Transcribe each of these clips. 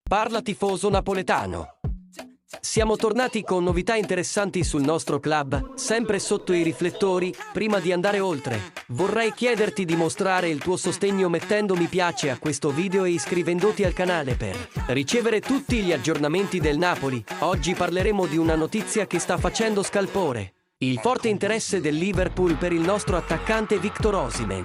Parla tifoso napoletano. Siamo tornati con novità interessanti sul nostro club, sempre sotto i riflettori. Prima di andare oltre, vorrei chiederti di mostrare il tuo sostegno mettendo mi piace a questo video e iscrivendoti al canale per ricevere tutti gli aggiornamenti del Napoli. Oggi parleremo di una notizia che sta facendo scalpore: il forte interesse del Liverpool per il nostro attaccante Victor Osimhen.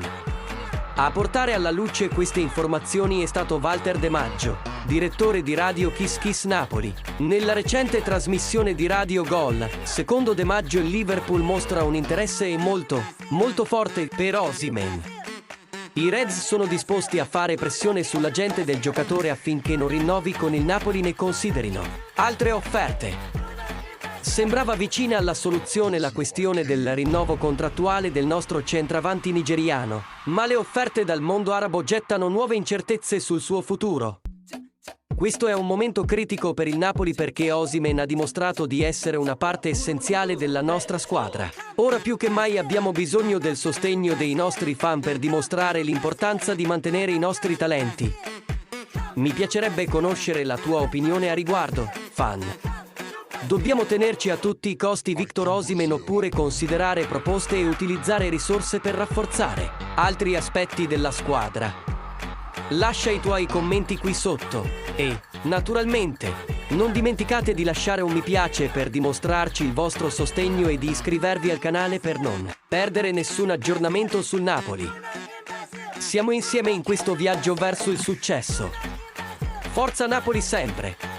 A portare alla luce queste informazioni è stato Walter De Maggio, direttore di Radio Kiss Kiss Napoli. Nella recente trasmissione di Radio Gol, secondo De Maggio il Liverpool mostra un interesse molto forte per Osimhen. I Reds sono disposti a fare pressione sull'agente del giocatore affinché non rinnovi con il Napoli né considerino altre offerte. Sembrava vicina alla soluzione la questione del rinnovo contrattuale del nostro centravanti nigeriano, ma le offerte dal mondo arabo gettano nuove incertezze sul suo futuro. Questo è un momento critico per il Napoli perché Osimhen ha dimostrato di essere una parte essenziale della nostra squadra. Ora più che mai abbiamo bisogno del sostegno dei nostri fan per dimostrare l'importanza di mantenere i nostri talenti. Mi piacerebbe conoscere la tua opinione a riguardo, fan. Dobbiamo tenerci a tutti i costi Victor Osimhen oppure considerare proposte e utilizzare risorse per rafforzare altri aspetti della squadra? Lascia i tuoi commenti qui sotto e, naturalmente, non dimenticate di lasciare un mi piace per dimostrarci il vostro sostegno e di iscrivervi al canale per non perdere nessun aggiornamento sul Napoli. Siamo insieme in questo viaggio verso il successo. Forza Napoli sempre!